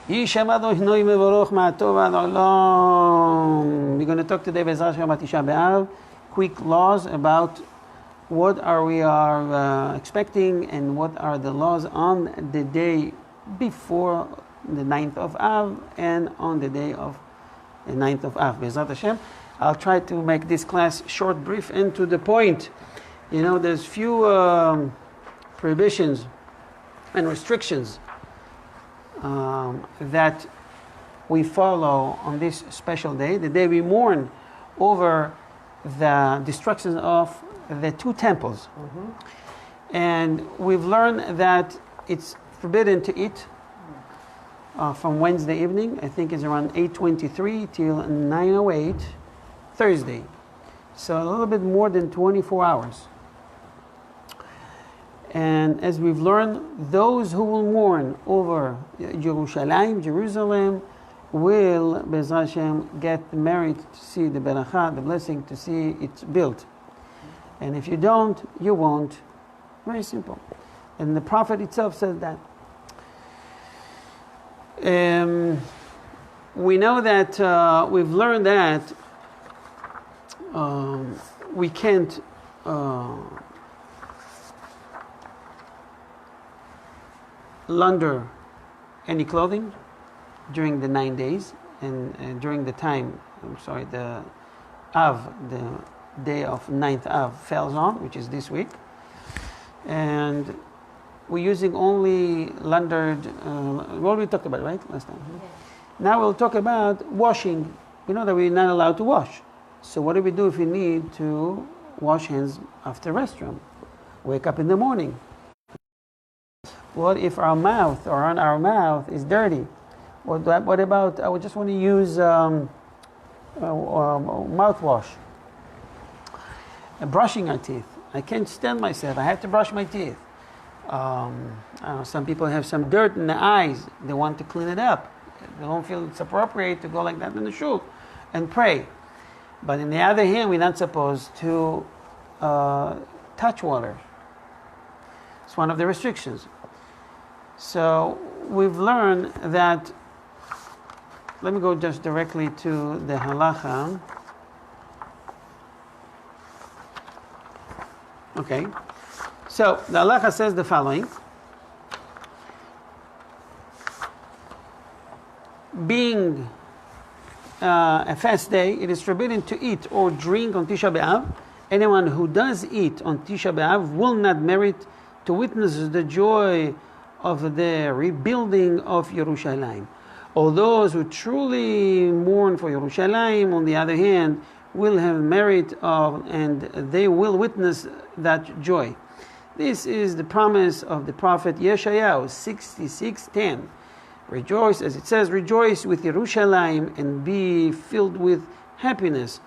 We're going to talk today about Tisha B'Av, quick laws about what we are expecting and what are the laws on the day before the 9th of Av and on the day of the 9th of Av. Be'ezrat Hashem. I'll try to make this class short, brief, and to the point. You know, there's few prohibitions and restrictions that we follow on this special day, the day we mourn over the destruction of the two temples. And we've learned that it's forbidden to eat from Wednesday evening, I think it's around 8:23 till 9:08, Thursday. So a little bit more than 24 hours. And as we've learned, those who will mourn over Jerusalem, will, Be'ezrat Hashem, get the merit to see the beracha, the blessing to see it built. And if you don't, you won't. Very simple. And the Prophet itself says that. We know that we've learned that we can't launder any clothing during the 9 days and during the time, the Av, the day of 9th Av falls on, which is this week. And we're using only laundered, what we talked about, right, last time? Yes. Now we'll talk about washing. We know that we're not allowed to wash. So what do we do if we need to wash hands after restroom? Wake up in the morning. What if our mouth or on our mouth is dirty? What about, I would just want to use mouthwash. Brushing our teeth. I can't stand myself. I have to brush my teeth. Some people have some dirt in the eyes. They want to clean it up. They don't feel it's appropriate to go like that in the shul and pray. But on the other hand, we're not supposed to touch water. It's one of the restrictions. So we've learned that, let me go just directly to the halacha. Okay, so the halacha says the following. Being a fast day, it is forbidden to eat or drink on Tisha B'Av. Anyone who does eat on Tisha B'Av will not merit to witness the joy of the rebuilding of Yerushalayim. All those who truly mourn for Yerushalayim, on the other hand, will have merit of, and they will witness that joy. This is the promise of the prophet Yeshayahu 66:10. Rejoice, as it says, rejoice with Yerushalayim and be filled with happiness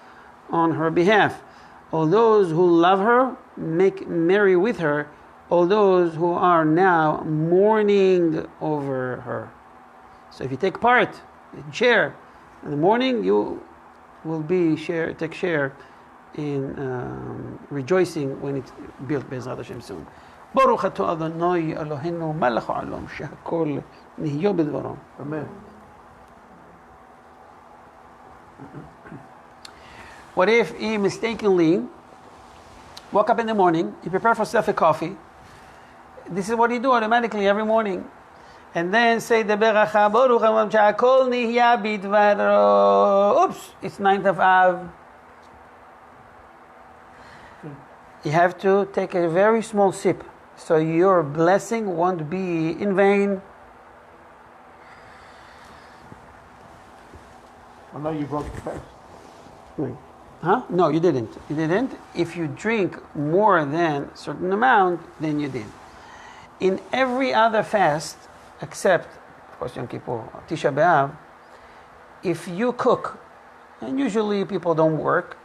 on her behalf. All those who love her, make merry with her. All those who are now mourning over her. So if you take part, share in the morning, you will take share in rejoicing when it's built, Be'ezrat Hashem, soon. Baruch atah Adonai Eloheinu melech ha'olam shehakol nihyo b'dvaro. Amen. What if he mistakenly woke up in the morning, he prepared for himself a coffee? This is what you do automatically every morning. And then say the beracha, Baruch Hashem shehakol nihya b'dvaro. Oops, it's 9th of Av. You have to take a very small sip, so your blessing won't be in vain. I know you broke the fast. Right. Huh? No, you didn't. You didn't. If you drink more than a certain amount, then you did. In every other fast, except, of course, Yom Kippur, Tisha B'Av, if you cook, and usually people don't work,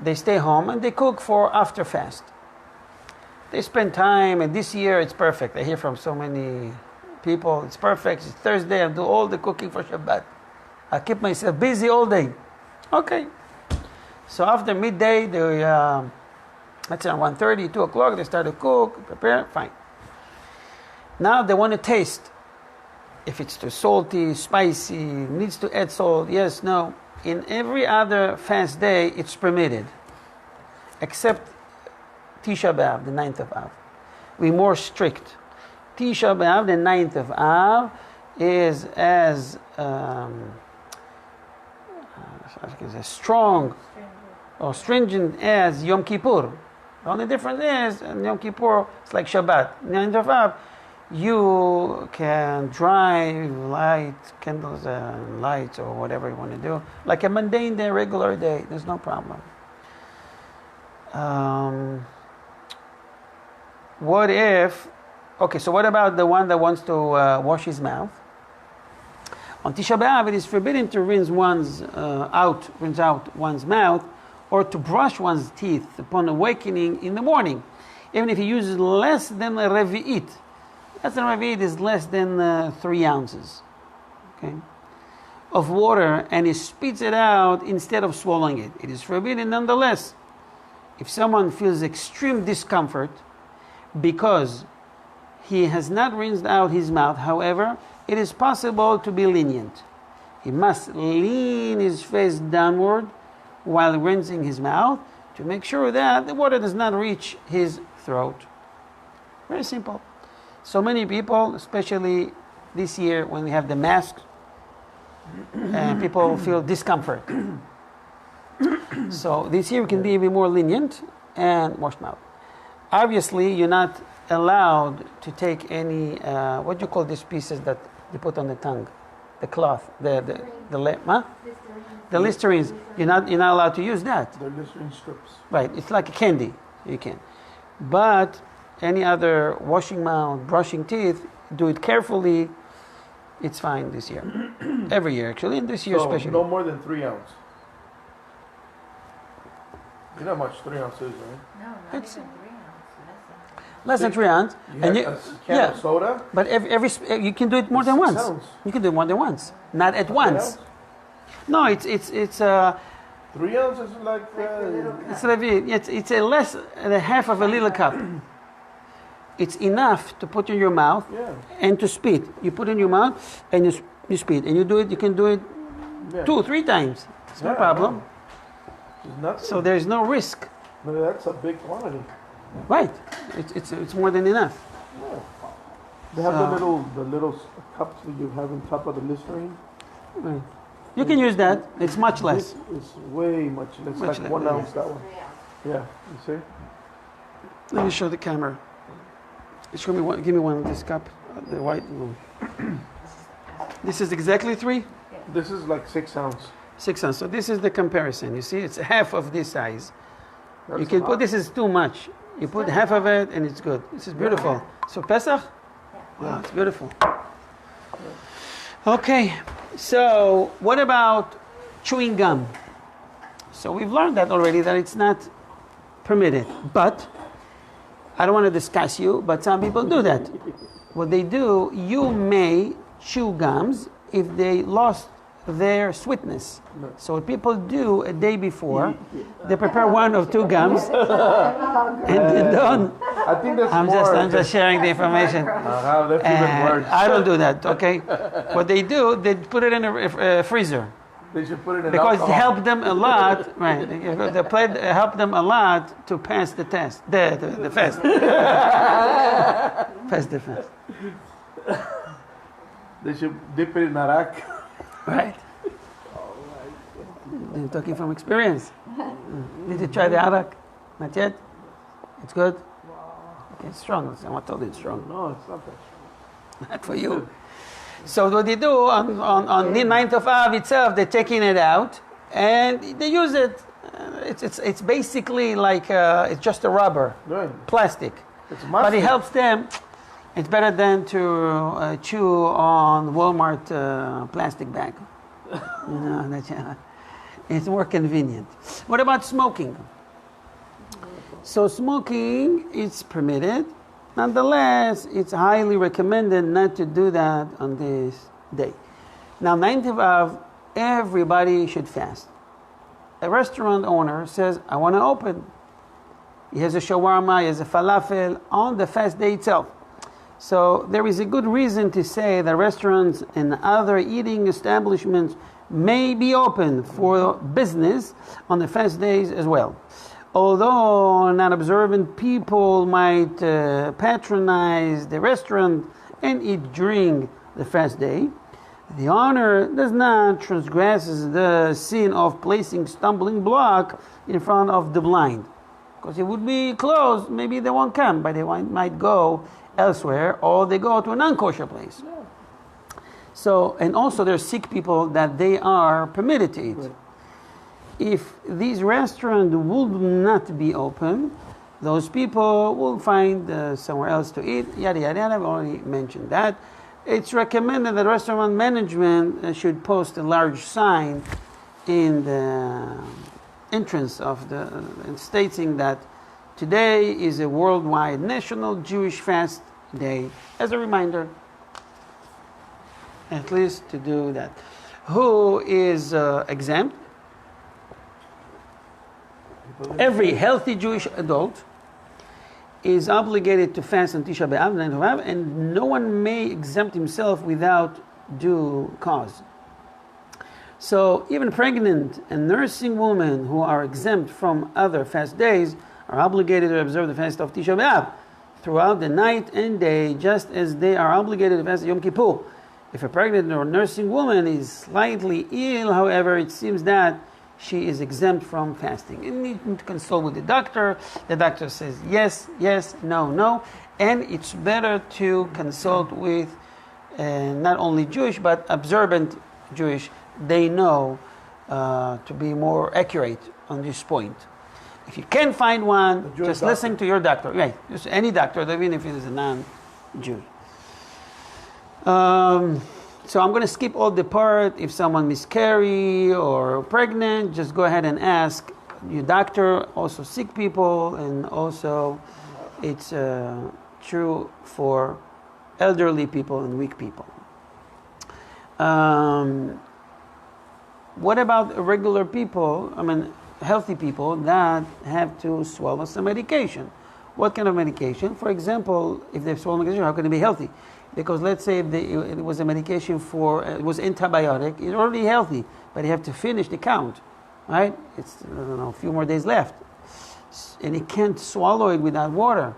they stay home and they cook for after fast. They spend time, and this year it's perfect. I hear from so many people, it's perfect, it's Thursday, I'll do all the cooking for Shabbat. I keep myself busy all day. Okay. So after midday, let's say 1:30, 2 o'clock, they start to cook, prepare, fine. Now they want to taste if it's too salty, spicy, needs to add salt, yes, no. In every other fast day, it's permitted, except Tisha B'Av, the 9th of Av. We're more strict. Tisha B'Av, the 9th of Av, is as strong or stringent as Yom Kippur. The only difference is, in Yom Kippur, it's like Shabbat. 9th of Av, you can drive, light candles and lights or whatever you want to do, like a mundane day, regular day. There's no problem. What if? Okay, so what about the one that wants to wash his mouth? On Tisha B'Av, it is forbidden to rinse out one's mouth, or to brush one's teeth upon awakening in the morning, even if he uses less than a revi'it. Less than a revi'it is less than 3 ounces, okay, of water, and he spits it out instead of swallowing it. It is forbidden nonetheless. If someone feels extreme discomfort because he has not rinsed out his mouth, however, it is possible to be lenient. He must lean his face downward while rinsing his mouth to make sure that the water does not reach his throat. Very simple. So many people, especially this year when we have the masks, and people feel discomfort. So this year we can be even more lenient and wash mouth. Obviously, you're not allowed to take any, what do you call these pieces that you put on the tongue? The cloth, the Listerines. You're not allowed to use that. They're Listerine strips. Right, it's like a candy. You can. But any other washing mouth, brushing teeth, do it carefully. It's fine this year. Every year, actually, and this year especially. No more than 3 ounces. You know how much 3 ounces is, right? No, not It's- even 3 ounces. Less than 3 ounces. You have a can of soda? But every you can do it more than It's once. 6 ounce. You can do it more than once, not at once. 3 No, it's 3 ounces is like it's a less than a half of a little cup. It's enough to put in your mouth and to spit. You put in your mouth and you spit, and you do it. You can do it 2 or 3 times. It's no problem. So there's no risk. No, that's a big quantity. Right. It's more than enough. Yeah. They have the little cups that you have on top of the Listerine. Right. You can use that. It's much less. It's way much less. Much Like less, 1 ounce, that one. Yeah, you see? Let me show the camera. Show me one. Give me one of this cup, the white one. This is exactly 3. This is like 6 ounce. 6 ounces. So this is the comparison. You see, it's half of this size. That's you can a put lot. this is too much. You put half of it, and it's good. This is beautiful. So Pesach, wow, it's beautiful. Okay, so what about chewing gum? So we've learned that already, that it's not permitted. But I don't want to discuss you, but some people do that. What they do, you may chew gums if they lost their sweetness. So what people do a day before, they prepare 1 or 2 gums, and they don't. I think that's I'm just sharing the information. That's even worse. I don't do that. Okay, what they do, they put it in a freezer. They should put it in Because it alcohol. helped them a lot, right? The plate helped them a lot to pass the test, the fast. Pass the fast. They should dip it in arak. Right. I'm talking from experience. Did you try the arak? Not yet? It's good? Okay, it's strong. I told you it's strong. No, it's not that strong. Not for you. So what they do on the 9th of Av itself, they're taking it out and they use it. It's basically like it's just a rubber, Right. plastic. It's But it musty. helps them. It's better than to chew on Walmart plastic bag. You know, it's more convenient. What about smoking? So smoking is permitted. Nonetheless, it's highly recommended not to do that on this day. Now, 9th of Av, everybody should fast. A restaurant owner says, I want to open. He has a shawarma, he has a falafel on the fast day itself. So there is a good reason to say that restaurants and other eating establishments may be open for business on the fast days as well. Although non-observant people might patronize the restaurant and eat during the fast day, the owner does not transgress the sin of placing stumbling block in front of the blind. Because it would be closed, maybe they won't come, but they might go elsewhere, or they go to a non-kosher place. Yeah. So, and also there's sick people that they are permitted to eat. Right. If these restaurants would not be open, those people will find somewhere else to eat, yada yada yada. I've already mentioned that. It's recommended that restaurant management should post a large sign in the entrance of the stating that today is a worldwide national Jewish fast day, as a reminder, at least to do that. Who is exempt? Every healthy Jewish adult is obligated to fast on Tisha B'Av, and no one may exempt himself without due cause. So even pregnant and nursing women who are exempt from other fast days are obligated to observe the fast of Tisha B'Av throughout the night and day, just as they are obligated to fast Yom Kippur. If a pregnant or nursing woman is slightly ill, however, it seems that she is exempt from fasting. You need to consult with the doctor. The doctor says yes, yes, no, no. And it's better to consult with not only Jewish, but observant Jewish. They know to be more accurate on this point. If you can't find one, just listen to your doctor. Right, just any doctor, even if it is a non-Jew. So I'm going to skip all the part. If someone miscarry or pregnant, just go ahead and ask your doctor. Also sick people, and also it's true for elderly people and weak people. What about regular people, healthy people that have to swallow some medication? What kind of medication? For example, if they've swallowed medication, how can they be healthy? Because let's say if it was a medication it was antibiotic, it's already healthy, but you have to finish the count, right? It's, a few more days left. And he can't swallow it without water.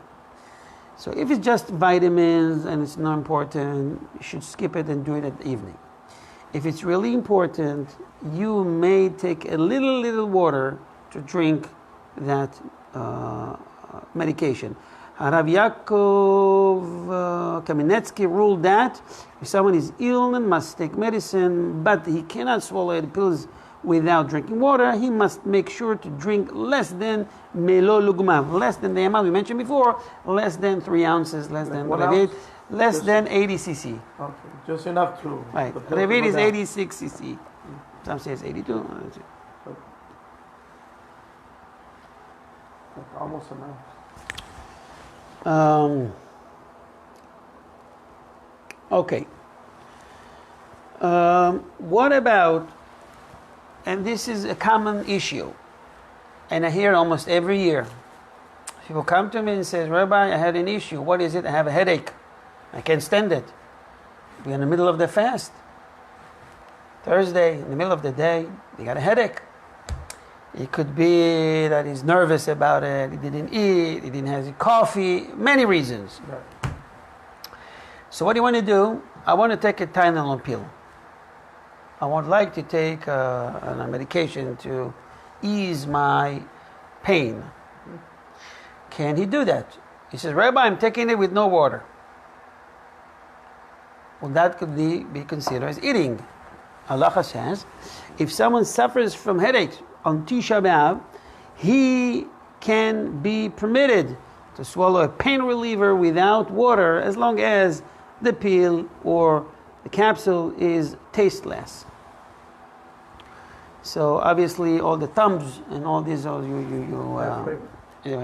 So if it's just vitamins and it's not important, you should skip it and do it at the evening. If it's really important, you may take a little water to drink that medication. Rav Yaakov Kamenetsky ruled that if someone is ill and must take medicine, but he cannot swallow the pills without drinking water, he must make sure to drink less than melo lugmav, less than the amount we mentioned before, less than 3 ounces, less than less than 80 cc. Okay, just enough to. Right, Revit is 86 cc. Some say it's 82. Okay. Almost enough. Okay. What about, and this is a common issue, and I hear almost every year. People come to me and say, Rabbi, I had an issue. What is it? I have a headache. I can't stand it. We're in the middle of the fast. Thursday, in the middle of the day, they got a headache. It could be that he's nervous about it, he didn't eat, he didn't have his coffee, many reasons. Right. So what do you want to do? I want to take a Tylenol pill. I would like to take a medication to ease my pain. Can he do that? He says, Rabbi, I'm taking it with no water. Well, that could be considered as eating. Allah says, if someone suffers from headaches on Tisha B'Av, he can be permitted to swallow a pain reliever without water as long as the pill or the capsule is tasteless. So obviously all the thumbs and all these,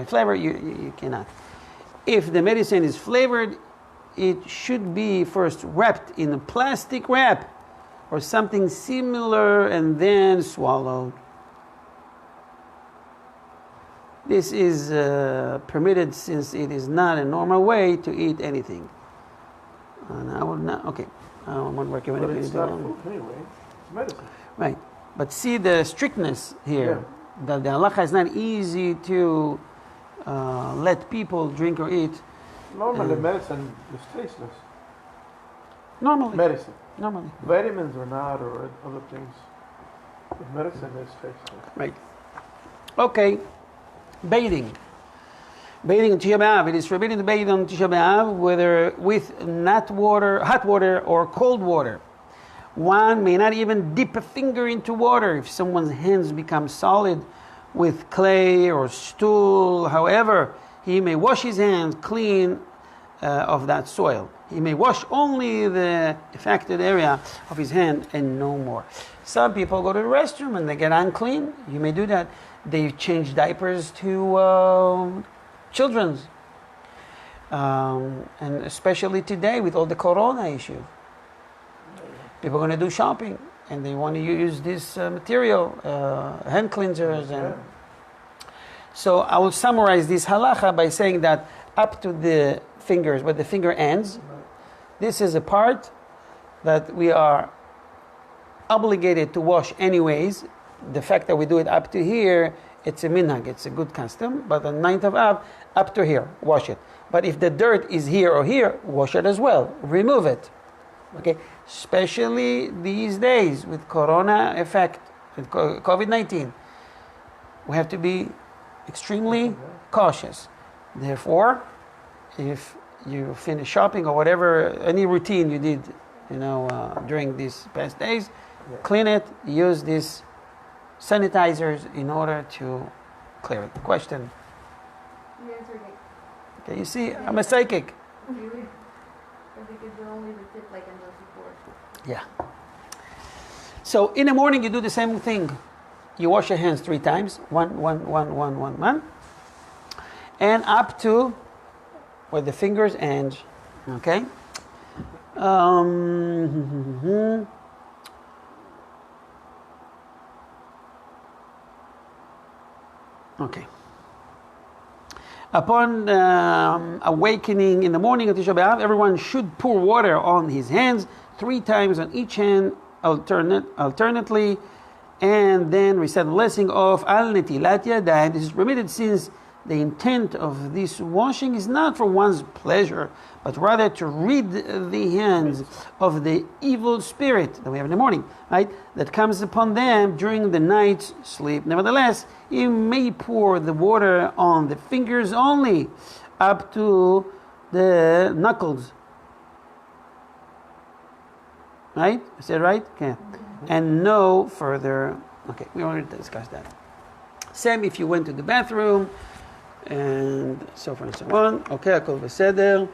flavor, you cannot. If the medicine is flavored, it should be first wrapped in a plastic wrap or something similar and then swallowed. This is permitted since it is not a normal way to eat anything. And I would not. Okay, I won't recommend But it. it's not food anyway. It's medicine. Right, but see the strictness here. That the halacha is not easy to let people drink or eat. Normally, medicine is tasteless. Normally. Medicine. Normally. Vitamins are not, or other things. But medicine is tasteless. Right. Okay. Bathing. Bathing on Tisha B'Av. It is forbidden to bathe on Tisha B'Av, whether with hot water, or cold water. One may not even dip a finger into water if someone's hands become solid with clay or stool. However, he may wash his hands clean of that soil. He may wash only the affected area of his hand and no more. Some people go to the restroom and they get unclean. You may do that. They change diapers to children's. And especially today with all the corona issue. People are going to do shopping and they want to use this material, hand cleansers. And so I will summarize this halacha by saying that up to the fingers, where the finger ends, this is a part that we are obligated to wash anyways. The fact that we do it up to here, it's a minhag, it's a good custom. But on 9th of Av, up to here, wash it. But if the dirt is here or here, wash it as well. Remove it. Okay, especially these days with corona effect, with COVID-19, we have to be extremely cautious. Therefore, if you finish shopping or whatever, any routine you did, during these past days, clean it, use these sanitizers in order to clear it. Question? You answered it. Okay, you see, I'm a psychic. Because you're only the tip like in those before. Yeah. So in the morning you do the same thing. You wash your hands 3 times. One. And up to where the fingers end. Okay? Okay. Upon awakening in the morning of Tisha B'Av, everyone should pour water on his hands 3 times on each hand alternately, and then recite the blessing of Al Netilat Yadayim. This is permitted since the intent of this washing is not for one's pleasure, but rather to rid the hands of the evil spirit that we have in the morning, right? That comes upon them during the night's sleep. Nevertheless, you may pour the water on the fingers only, up to the knuckles. Right? Is that right? Okay. And no further. Okay, we already discussed that. Same if you went to the bathroom, and so forth and so on. Okay, Akol Beseder.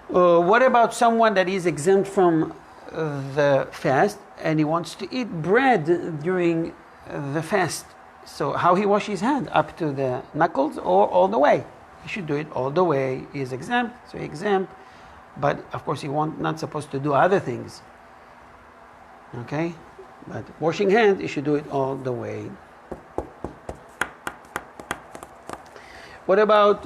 What about someone that is exempt from the fast and he wants to eat bread during the fast? So how he wash his hand? Up to the knuckles or all the way? He should do it all the way. He is exempt, so he's exempt. But of course he not supposed to do other things. Okay? But washing hands, he should do it all the way. What about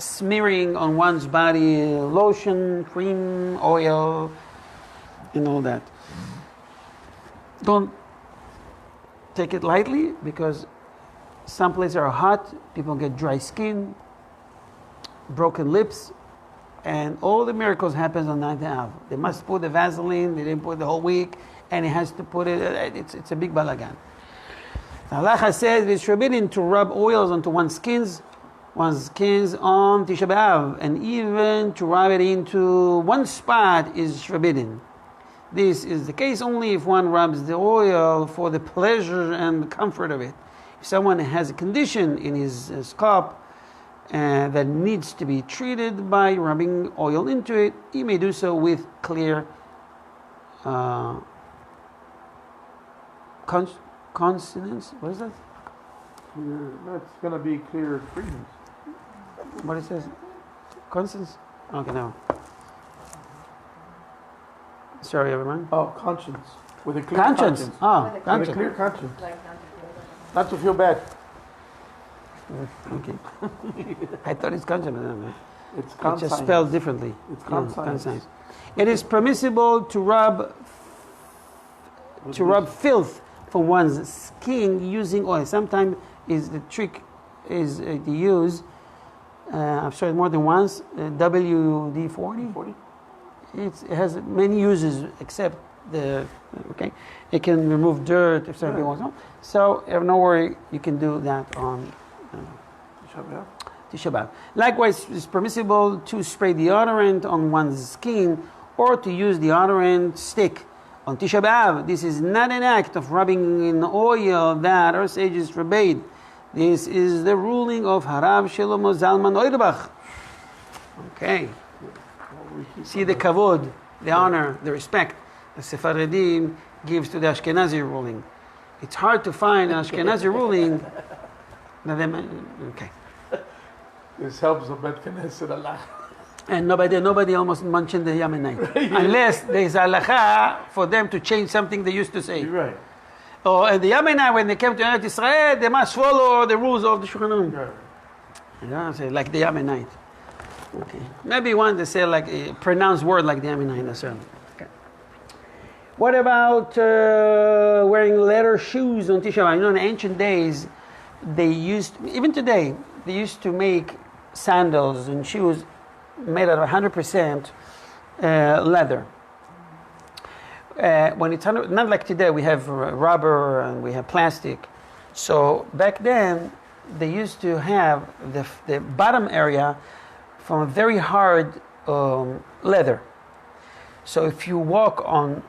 smearing on one's body lotion, cream, oil, and all that? Don't take it lightly, because some places are hot, people get dry skin, broken lips, and all the miracles happen on 9th Av. They must put the Vaseline, they didn't put the whole week, and it has to put it, it's a big balagan. The halacha says it's forbidden to rub oils onto one's skins on Tisha B'Av, and even to rub it into one spot is forbidden. This is the case only if one rubs the oil for the pleasure and the comfort of it. If someone has a condition in his scalp that needs to be treated by rubbing oil into it, he may do so with clear consonance. What is that? That's going to be clear credence. What it says? Consonance? Okay, no. Sorry, everyone. Oh, conscience. With a clear Conscience. conscience. Ah, With a With a conscience. clear conscience. Like not to feel that. Not to feel bad. Okay. I thought it's conscience. It's It's consigned. just spelled differently. It's Yeah, consigned. It is permissible to rub filth from one's skin using oil. Sometimes the trick is to use. I've tried more than once. WD-40. 40? It has many uses except the It can remove dirt if somebody wants to. So no worry, you can do that on Tisha B'Av. Likewise, it's permissible to spray deodorant on one's skin or to use deodorant stick on Tisha B'Av. This is not an act of rubbing in oil that our sages forbade. This is the ruling of Harav Shlomo Zalman Auerbach. Okay. See the kavod, the honor, the respect the Sephardim gives to the Ashkenazi ruling. It's hard to find an Ashkenazi ruling. Okay. This helps the Bet Knesset a lot. And nobody almost mentioned the Yemenite. Unless there's halacha for them to change something they used to say. You're right. And the Yemenite, when they came to Eretz Israel, they must follow the rules of the Shulchan Aruch. Right. Yeah, so like the Yemenite. Okay. Maybe one to say like a pronounced word like the Yemenite as well. Okay. What about wearing leather shoes on Tisha B'Av? You know, in ancient days, even today, they used to make sandals and shoes made out of 100% leather. When it's not like today, we have rubber and we have plastic. So back then, they used to have the bottom area from a very hard leather. So if you walk on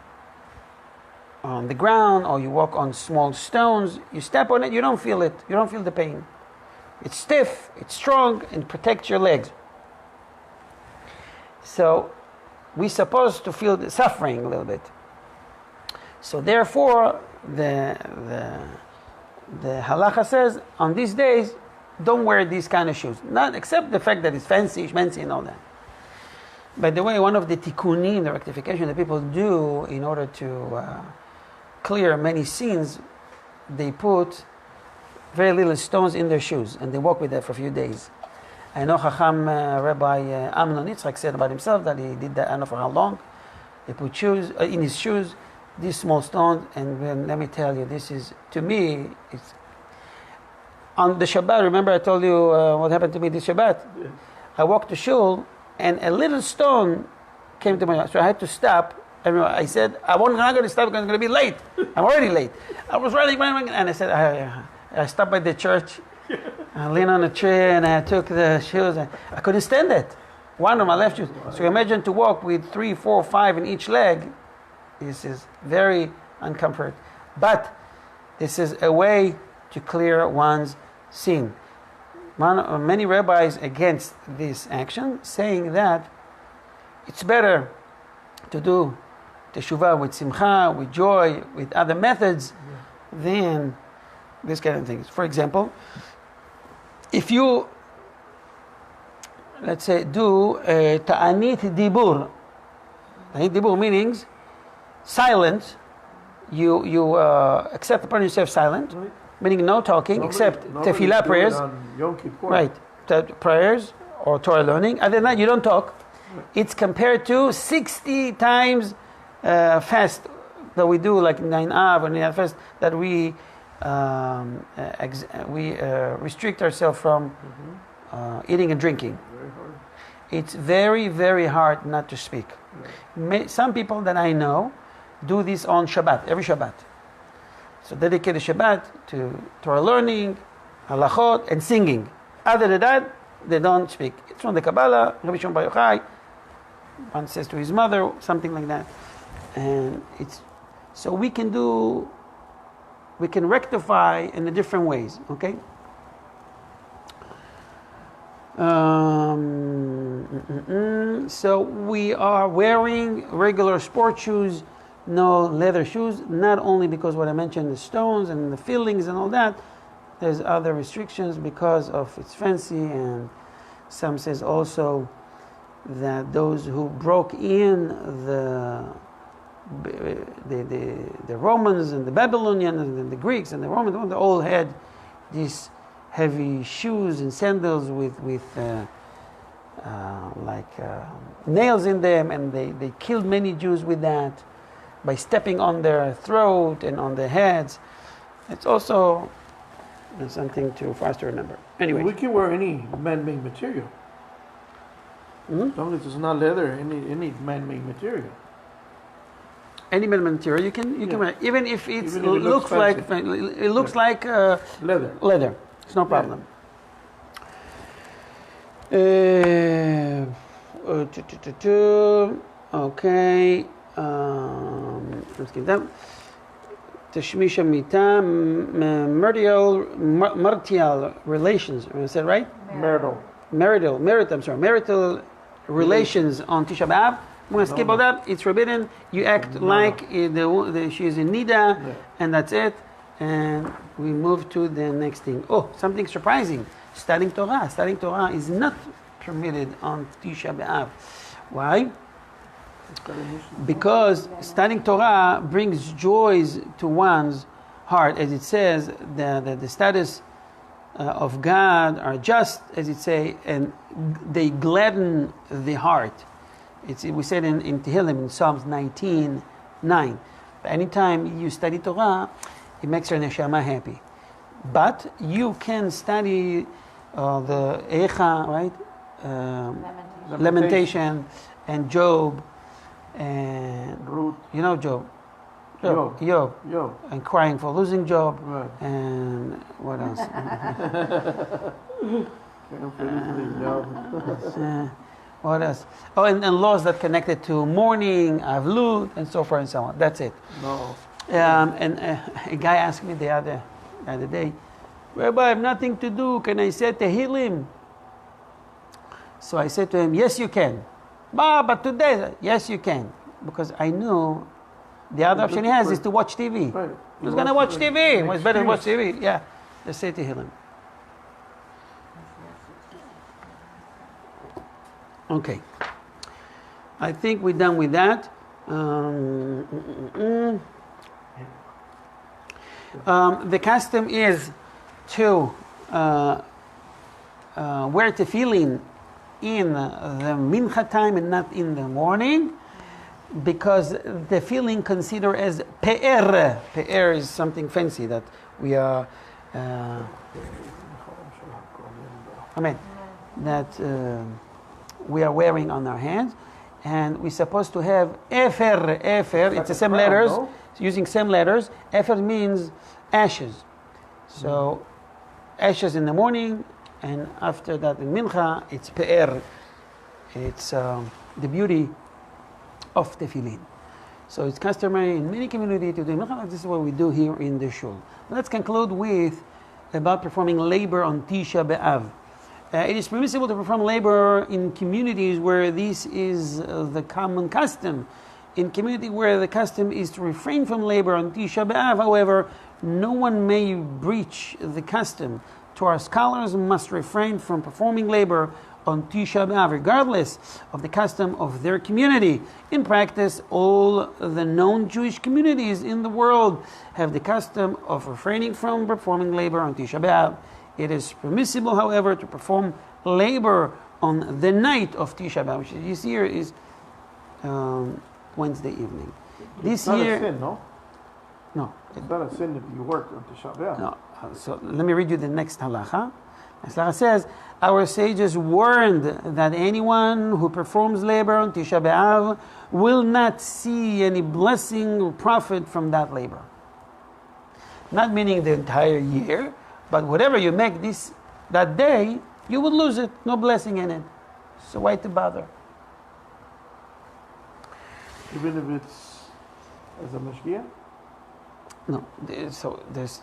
the ground or you walk on small stones, you step on it, you don't feel it. You don't feel the pain. It's stiff, it's strong, and protects your legs. So we're supposed to feel the suffering a little bit. So therefore, the halacha says, on these days, don't wear these kind of shoes. Not except the fact that it's fancy and all that. By the way, one of the tikkunim, the rectification that people do in order to clear many sins, they put very little stones in their shoes, and they walk with that for a few days. I know Chacham Rabbi Amnon Yitzchak said about himself that he did that, I don't know for how long. They put shoes in his shoes, these small stones, and let me tell you, this is, to me, it's on the Shabbat. Remember I told you what happened to me this Shabbat? Yeah. I walked to shul, and a little stone came to my, so I had to stop. And I said, I'm not going to stop because I'm going to be late. I'm already late. I was running, and I said, I stopped by the church. I leaned on a tree and I took the shoes. I couldn't stand it. One of my left shoes. So imagine to walk with 3, 4, 5 in each leg. This is very uncomfort. But this is a way to clear one's sin. Many rabbis against this action, saying that it's better to do teshuvah with simcha, with joy, with other methods than this kind of things. For example, if you, let's say, do ta'anit dibur. Ta'anit dibur means silent. You accept upon yourself silent, Right. meaning no talking, except tefillah prayers. Yom Kippur. Right, prayers or Torah learning. Other than that, you don't talk. It's compared to 60 times fast that we do, like 9 Av or 9 Av fast, that we restrict ourselves from eating and drinking. Very hard. It's very, very hard not to speak. Some people that I know do this on Shabbat, every Shabbat. So dedicate the Shabbat to Torah learning, halachot, and singing. Other than that, they don't speak. It's from the Kabbalah, Rabbi Shimon Bar Yochai. One says to his mother, something like that. And it's, so we can rectify in the different ways, okay? So we are wearing regular sport shoes, no leather shoes, not only because what I mentioned, the stones and the fillings and all that. There's other restrictions because of its fancy, and some says also that those who broke in the Romans and the Babylonians and the Greeks and the Romans, they all had these heavy shoes and sandals with nails in them, and they killed many Jews with that by stepping on their throat and on their heads. It's also something for us to remember. Anyway, we can wear any man-made material. As long as it's not leather, any man-made material. any metal material you can wear, even if it Even if it looks like Leather. leather. It's no problem. Okay. Let's give them. Tashmish Mita, marital relations. Is that right? Marital relations on Tisha B'Av. I'm going to skip all that. It's forbidden. You act like she is in Nida, and that's it. And we move to the next thing. Oh, something surprising. Studying Torah. Studying Torah is not permitted on Tisha B'Av. Why? Because studying Torah brings joys to one's heart. As it says, the status of God are just, as it say, and they gladden the heart. We said in Tehillim, in Psalms 19:9. Anytime you study Torah, it makes your neshama happy. But you can study the Eicha, right? Lamentation and Job and Ruth. You know Job. Job. And crying for losing Job. Right. And what else? What else? Oh, and laws that connected to mourning, avlut, and so forth and so on. That's it. No. And a guy asked me the other day, Rabbi, I have nothing to do. Can I say Tehillim? So I said to him, yes, you can. But today, yes, you can. Because I knew the other option he has is to watch TV. Right. He's going to watch TV. It's better to watch TV. Yeah. Let's say Tehillim. Okay. I think we're done with that. The custom is to wear tefillin in the mincha time and not in the morning, because the tefillin considered as pe'er. Pe'er is something fancy that we are. We are wearing on our hands, and we're supposed to have efer. It's the same letters, using same letters. Efer means ashes. So ashes in the morning, and after that in mincha, it's pe'er. It's the beauty of tefillin. So it's customary in many communities to do mincha. This is what we do here in the shul. Let's conclude with about performing labor on Tisha B'Av. It is permissible to perform labor in communities where this is the common custom. In community where the custom is to refrain from labor on Tisha B'Av, however, no one may breach the custom. Torah scholars must refrain from performing labor on Tisha B'Av, regardless of the custom of their community. In practice, all the known Jewish communities in the world have the custom of refraining from performing labor on Tisha B'Av. It is permissible, however, to perform labor on the night of Tisha B'Av, which this year is Wednesday evening. It's not a sin, no? No. It's not a sin if you work on Tisha B'Av. No. So let me read you the next halacha. This halacha says, our sages warned that anyone who performs labor on Tisha B'Av will not see any blessing or profit from that labor. Not meaning the entire year, but whatever you make that day, you would lose it. No blessing in it. So why to bother? Even if it's as a mashgiach? No. So there's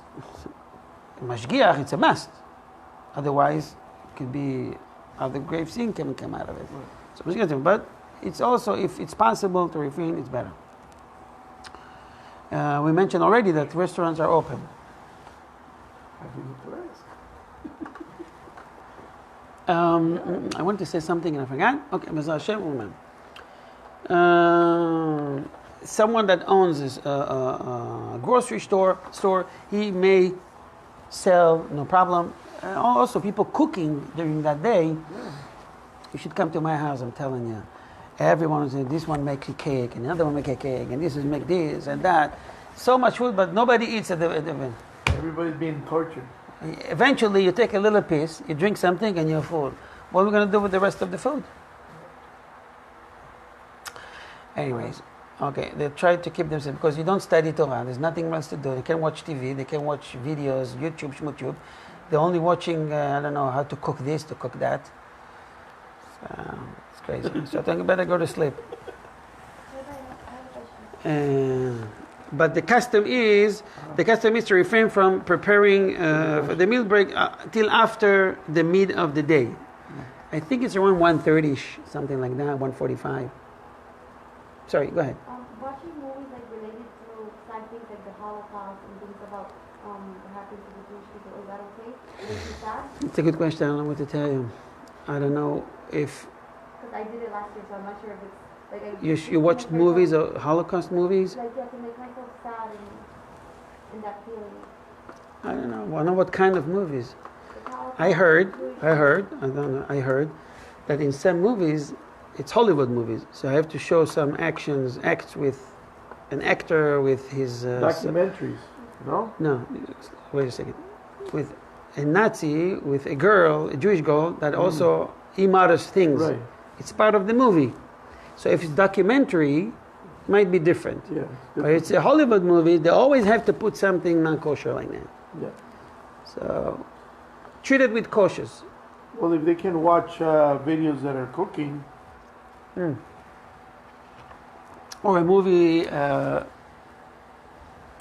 mashgiach, it's a must. Otherwise, it could be other grave sin can come out of it. So mashgiach, but it's also, if it's possible to refrain, it's better. We mentioned already that restaurants are open. I wanted to say something and I forgot. Okay, someone that owns a grocery store, he may sell, no problem. Also, people cooking during that day, You should come to my house, I'm telling you. Everyone will say, this one makes a cake, and the other one makes a cake, and this is make this and that. So much food, but nobody eats at the event. Everybody's being tortured. Eventually, you take a little piece, you drink something, and you're full. What are we going to do with the rest of the food? Anyways, okay, they try to keep themselves, because you don't study Torah, there's nothing else to do. They can watch TV, they can watch videos, YouTube, Shmutube. They're only watching, I don't know, how to cook this, to cook that. So, it's crazy. So I think you better go to sleep. But the custom is to refrain from preparing for the meal break till after the mid of the day. I think it's around 1:30ish, something like that, 1:45. Sorry, go ahead. Watching movies like related to sad things like the Holocaust and things about what happened to the Jewish people, is that okay? Makes you sad? It's a good question. I don't know what to tell you. I don't know if Because I did it last year, so I'm not sure if it's like you watched movies or Holocaust movies. Like to make myself sad and that feeling. I don't know. I don't know what kind of movies. The Holocaust, I heard. Jewish- I don't know. I heard that in some movies, it's Hollywood movies, so I have to show some acts with an actor with his. Documentaries, no? No, wait a second. With a Nazi, with a girl, a Jewish girl, that also immodest things. Right. It's part of the movie. So if it's documentary, it might be different. Yeah. But it's a Hollywood movie, they always have to put something non-kosher like that. Yeah. So treat it with cautious. Well, if they can watch videos that are cooking, Or a movie of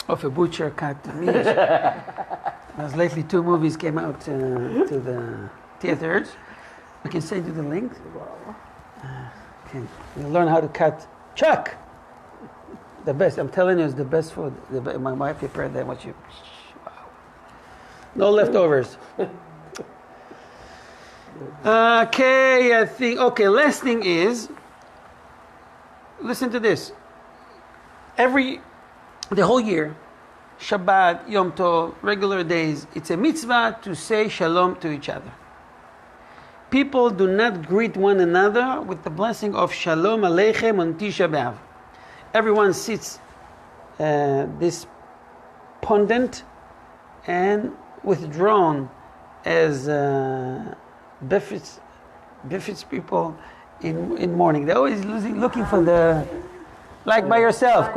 a butcher cut meat. There's lately 2 movies came out to the theaters. I can send you the link. Okay. You learn how to cut chuck. The best. I'm telling you, it's the best food. My wife prepared that. Wow. No leftovers. Okay, I think. Okay, last thing is. Listen to this. The whole year, Shabbat, Yom Tov, regular days, it's a mitzvah to say shalom to each other. People do not greet one another with the blessing of Shalom Aleichem on Tisha B'Av. Everyone sits despondent and withdrawn as befits people in mourning. They're always looking for the, like by yourself.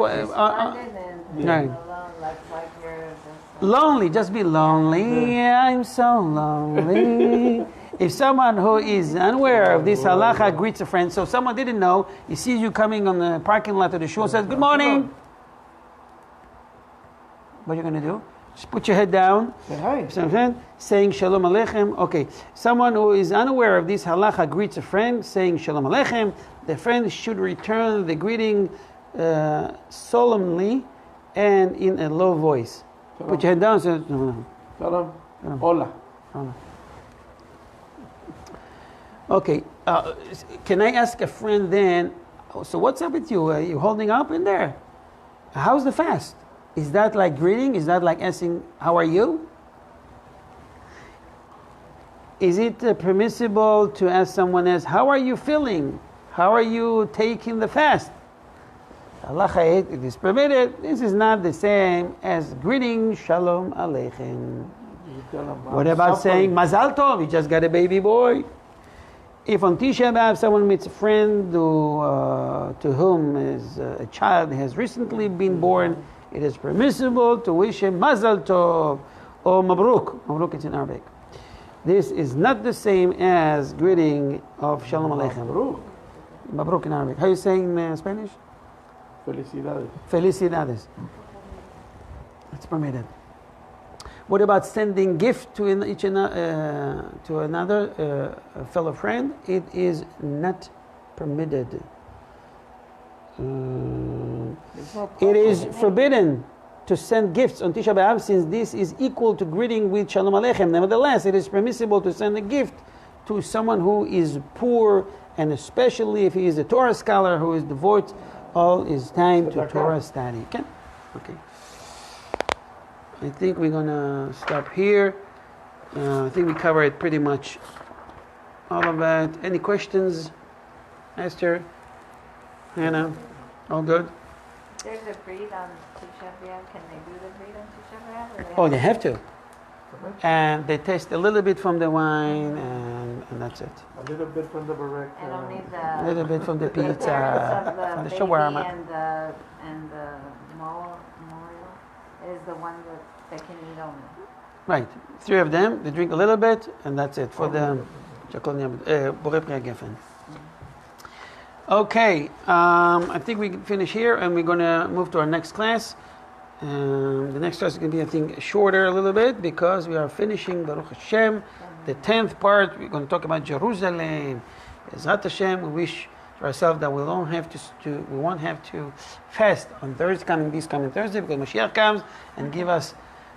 Lonely, just be lonely. I'm so lonely. If someone who is unaware of this halacha greets a friend, so someone didn't know, he sees you coming on the parking lot of the shul, says, "Good morning." What are you going to do? Just put your head down. say hi. Saying Shalom Aleichem. Okay. Someone who is unaware of this halacha greets a friend, saying Shalom Aleichem. The friend should return the greeting solemnly and in a low voice. Shalom. Put your head down. Say, no. Shalom. Hola. Okay. Can I ask a friend then? So what's up with you? Are you holding up in there? How's the fast? Is that like greeting? Is that like asking, how are you? Is it permissible to ask someone else, how are you feeling? How are you taking the fast? Allah, it is permitted. This is not the same as greeting, Shalom Aleichem. What about saying, Mazal Tov, you just got a baby boy? If on Tisha B'Av someone meets a friend to whom a child has recently been born, it is permissible to wish him Mazal Tov or Mabruk. Mabruk is in Arabic. This is not the same as greeting of Shalom Aleichem. Mabruk. Mabruk in Arabic. How are you saying in Spanish? Felicidades. Felicidades. It's permitted. What about sending gift to another fellow friend? It is not permitted. It is forbidden to send gifts on Tisha B'Av, since this is equal to greeting with Shalom Aleichem. Nevertheless, it is permissible to send a gift to someone who is poor, and especially if he is a Torah scholar who is devoted all his time to Torah study. Okay. I think we're gonna stop here. I think we covered pretty much all of that. Any questions, Esther, Hannah? All good? There's a breed on Tisha B'Av. Can they do the breed on Tisha B'Av? Or Oh, they have to. And they taste a little bit from the wine, and that's it. A little bit from the barek. And only A little bit from the the parents pizza, of from the the baby shawarma. and the memorial is the one that they can eat only. Right. 3 of them, they drink a little bit, and that's it for the Borei Pri Geffen. Okay, I think we can finish here, and we're going to move to our next class. The next class is going to be, I think, shorter a little bit because we are finishing Baruch Hashem, the 10th part. We're going to talk about Jerusalem. Bezrat Hashem, we wish to ourselves that we won't have to fast on this coming Thursday, because Mashiach comes and give us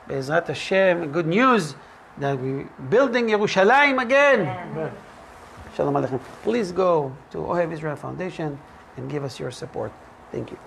Bezrat Hashem good news that we're building Yerushalayim again. Amen. Shalom Aleichem. Please go to Ohev Israel Foundation and give us your support. Thank you.